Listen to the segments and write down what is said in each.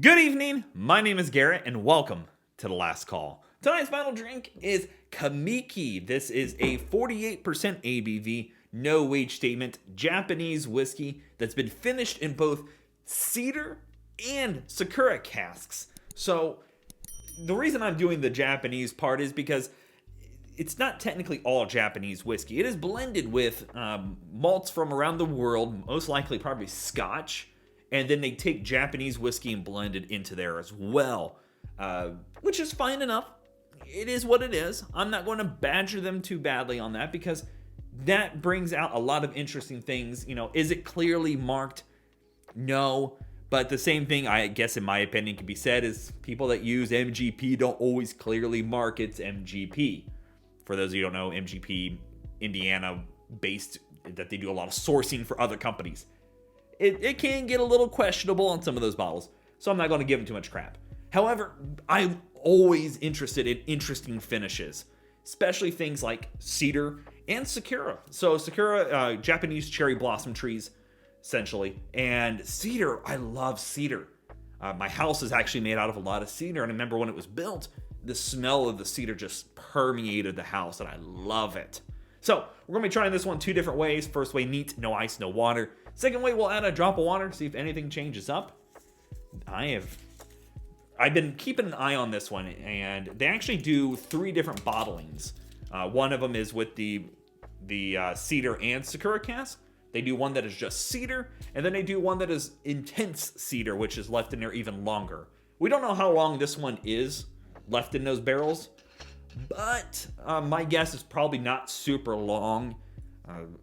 Good evening, my name is Garrett, and welcome to The Last Call. Tonight's final drink is Kamiki. This is a 48% ABV, no age statement, Japanese whiskey that's been finished in both cedar and Sakura casks. So, the reason I'm doing the Japanese part is because it's not technically all Japanese whiskey. It is blended with malts from around the world, most likely probably Scotch, and then they take Japanese whiskey and blend it into there as well, which is fine enough. It is what it is. I'm not going to badger them too badly on that because that brings out a lot of interesting things. You know, is it clearly marked? No. But the same thing, I guess, in my opinion, can be said is people that use MGP don't always clearly mark it's MGP. For those of you who don't know, MGP, Indiana-based, that they do a lot of sourcing for other companies. It can get a little questionable on some of those bottles, so I'm not going to give them too much crap. However, I'm always interested in interesting finishes, especially things like cedar and Sakura. So Sakura, Japanese cherry blossom trees, essentially, and cedar. I love cedar. My house is actually made out of a lot of cedar, and I remember when it was built, the smell of the cedar just permeated the house, and I love it. So we're going to be trying this one two different ways. First way, neat, no ice, no water. Second way, we'll add a drop of water, see if anything changes up. I've been keeping an eye on this one, and they actually do 3 different bottlings. One of them is with the cedar and Sakura cask. They do one that is just cedar, and then they do one that is intense cedar, which is left in there even longer. We don't know how long this one is left in those barrels, but my guess is probably not super long.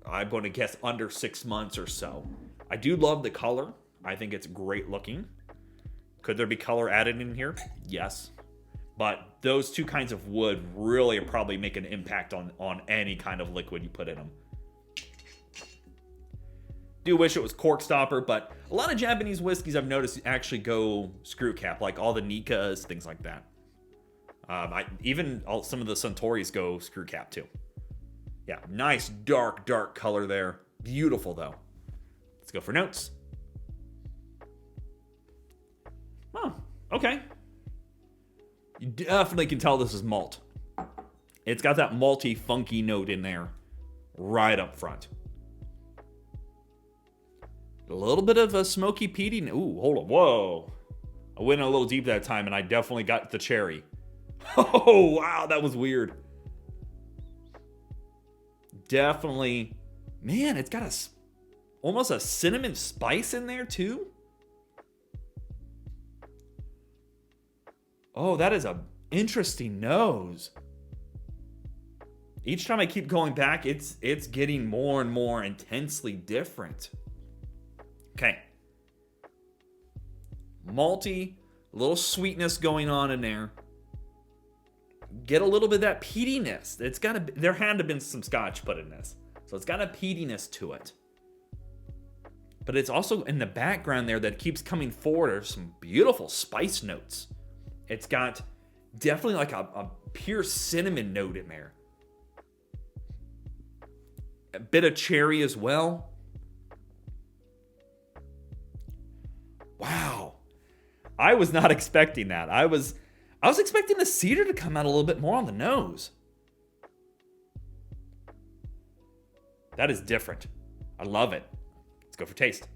I'm going to guess under 6 months or so. I do love the color. I think it's great looking. Could there be color added in here? Yes. But those 2 kinds of wood really probably make an impact on any kind of liquid you put in them. Do wish it was cork stopper, but a lot of Japanese whiskeys I've noticed actually go screw cap, like all the Nikas, things like that. Some of the Suntories go screw cap too. Yeah, nice dark color there. Beautiful though. Let's go for notes. Oh, okay. You definitely can tell this is malt. It's got that malty, funky note in there right up front. A little bit of a smoky peaty. Ooh, hold on. Whoa. I went a little deep that time and I definitely got the cherry. Oh, wow, that was weird. Definitely. Man, it's got almost a cinnamon spice in there too. Oh, that is a interesting nose. Each time I keep going back, it's getting more and more intensely different. Okay. Malty, a little sweetness going on in there. Get a little bit of that peatiness. There had to have been some scotch put in this. So it's got a peatiness to it. But it's also in the background there that keeps coming forward are some beautiful spice notes. It's got definitely like a pure cinnamon note in there. A bit of cherry as well. Wow. I was not expecting that. I was expecting the cedar to come out a little bit more on the nose. That is different. I love it. Let's go for taste.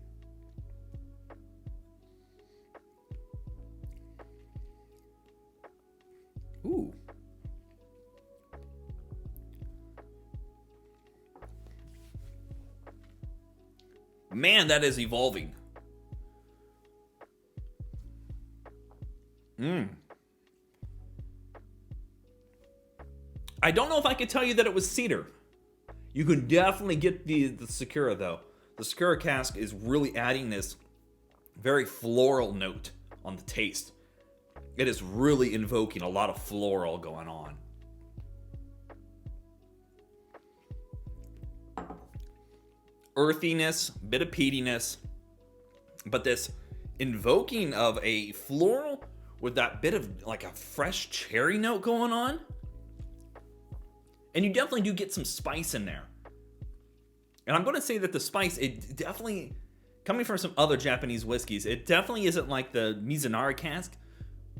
Ooh. Man, that is evolving. I don't know if I could tell you that it was cedar. You can definitely get the Sakura though. The Sakura cask is really adding this very floral note on the taste. It is really invoking a lot of floral going on. Earthiness, bit of peatiness, but this invoking of a floral with that bit of like a fresh cherry note going on. And you definitely do get some spice in there. And I'm going to say that the spice, it definitely coming from some other Japanese whiskeys, it definitely isn't like the Mizunara cask,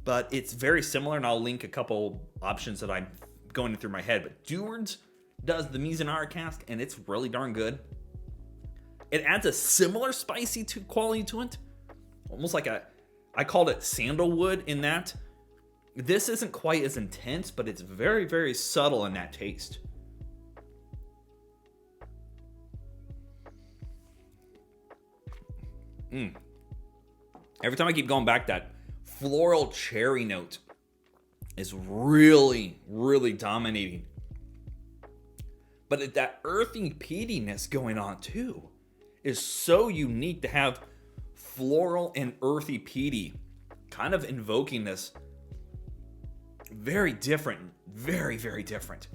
but it's very similar, and I'll link a couple options that I'm going through my head. But Deward's does the Mizunara cask, and it's really darn good. It adds a similar spicy quality to it, almost like I called it sandalwood in that. This isn't quite as intense, but it's very, very subtle in that taste. Every time I keep going back, that floral cherry note is really, really dominating. But that earthy peatiness going on too is so unique to have floral and earthy peaty kind of invoking this. Very different. Very, very different.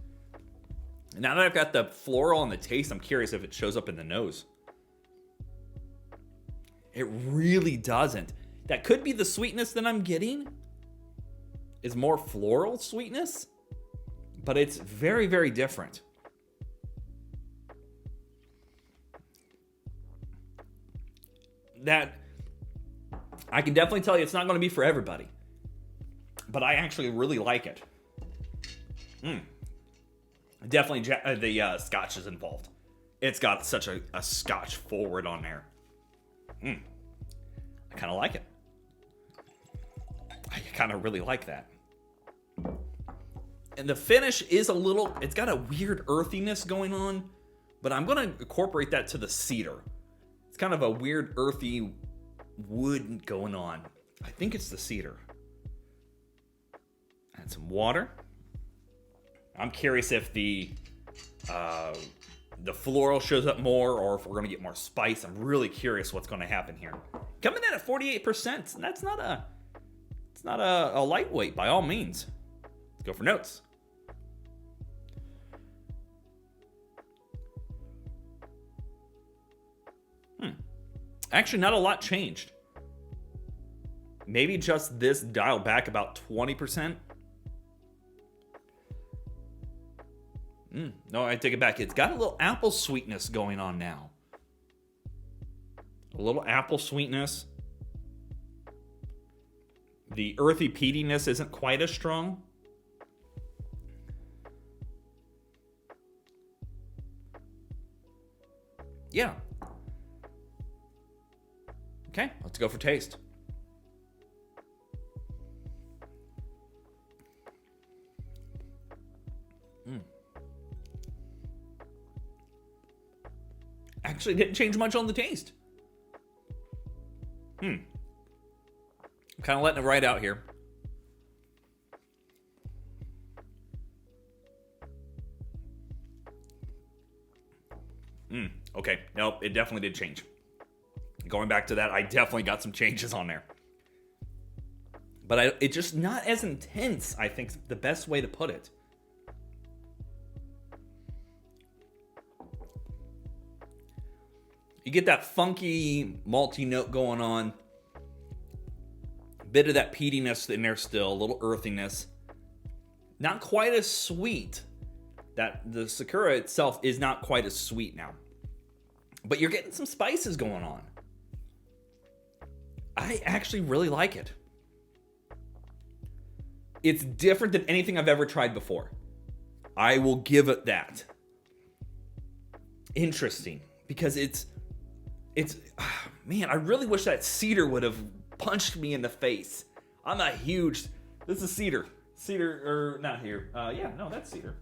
Now that I've got the floral and the taste, I'm curious if it shows up in the nose. It really doesn't. That could be the sweetness that I'm getting. Is more floral sweetness. But it's very, very different. That I can definitely tell you it's not going to be for everybody. But I actually really like it. Definitely the Scotch is involved. It's got such a Scotch forward on there. I kind of like it. I kind of really like that. And the finish is it's got a weird earthiness going on, but I'm going to incorporate that to the cedar. It's kind of a weird earthy wood going on. I think it's the cedar. Add some water. I'm curious if the floral shows up more, or if we're going to get more spice. I'm really curious what's going to happen here. Coming in at 48%, and that's not a lightweight by all means. Let's go for notes. Actually, not a lot changed. Maybe just this dialed back about 20%. No, I take it back. It's got a little apple sweetness going on now. A little apple sweetness. The earthy peatiness isn't quite as strong. Yeah. Okay, let's go for taste. Actually didn't change much on the taste. I'm kind of letting it ride out here. Okay, nope, it definitely did change. Going back to that, I definitely got some changes on there. But it's just not as intense, I think, the best way to put it. You get that funky, malty note going on. A bit of that peatiness in there still, a little earthiness. Not quite as sweet. That the Sakura itself is not quite as sweet now. But you're getting some spices going on. I actually really like it. It's different than anything I've ever tried before. I will give it that. Interesting. Because it's man, I really wish that cedar would have punched me in the face. I'm a huge, this is cedar. Cedar, or not here. Yeah, no, that's cedar.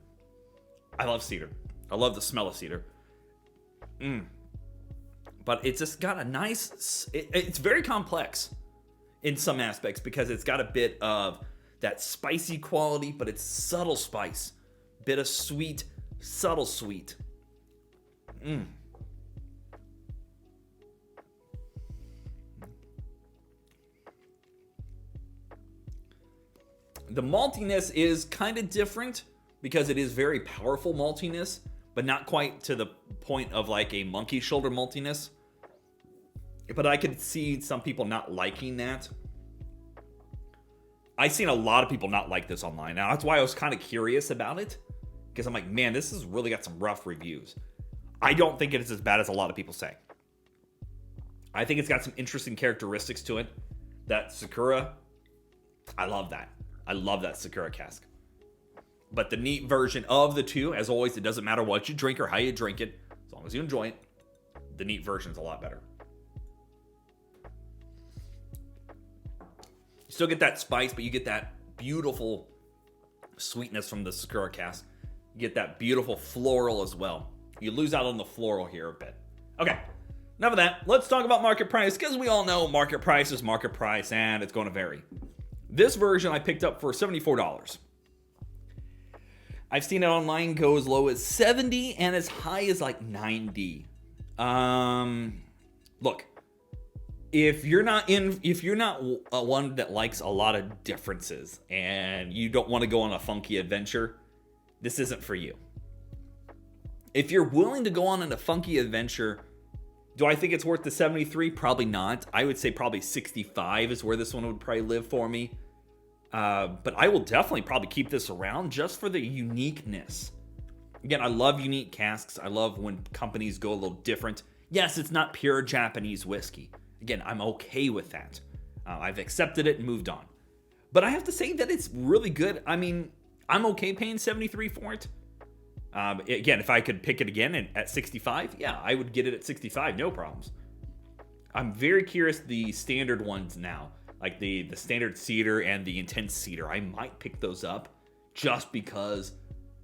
I love cedar. I love the smell of cedar. But it's just got a nice, it's very complex in some aspects because it's got a bit of that spicy quality, but it's subtle spice. Bit of sweet, subtle sweet. The maltiness is kind of different because it is very powerful maltiness, but not quite to the point of like a monkey shoulder maltiness. But I could see some people not liking that. I've seen a lot of people not like this online. Now, that's why I was kind of curious about it. Because I'm like, man, this has really got some rough reviews. I don't think it is as bad as a lot of people say. I think it's got some interesting characteristics to it. That Sakura, I love that. I love that Sakura cask. But the neat version of the two, as always, it doesn't matter what you drink or how you drink it, as long as you enjoy it, the neat version is a lot better. You still get that spice, but you get that beautiful sweetness from the Sakura cask. You get that beautiful floral as well. You lose out on the floral here a bit. Okay, enough of that. Let's talk about market price, because we all know market price is market price, and it's going to vary. This version I picked up for $74. I've seen it online go as low as 70 and as high as like 90. Look, if you're not one that likes a lot of differences and you don't want to go on a funky adventure, this isn't for you. If you're willing to go on a funky adventure, do I think it's worth the 73? Probably not. I would say probably 65 is where this one would probably live for me. But I will definitely probably keep this around just for the uniqueness. Again, I love unique casks. I love when companies go a little different. Yes, it's not pure Japanese whiskey. Again, I'm okay with that. I've accepted it and moved on. But I have to say that it's really good. I mean, I'm okay paying 73 for it. Again, if I could pick it again at 65, yeah, I would get it at 65, no problems. I'm very curious the standard ones now, like the standard cedar and the intense cedar. I might pick those up just because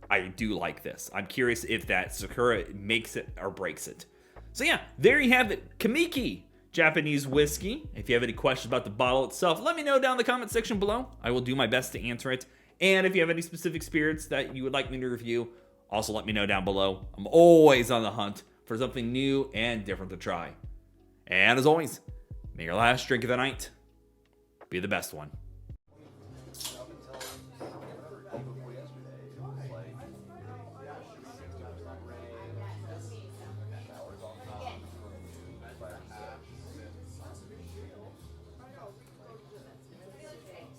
I do like this. I'm curious if that Sakura makes it or breaks it. So yeah, there you have it. Kimiki Japanese whiskey. If you have any questions about the bottle itself, let me know down in the comment section below. I will do my best to answer it. And if you have any specific spirits that you would like me to review, also let me know down below. I'm always on the hunt for something new and different to try. And as always, may your last drink of the night be the best one.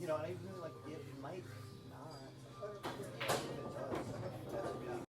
You know, and I really like it might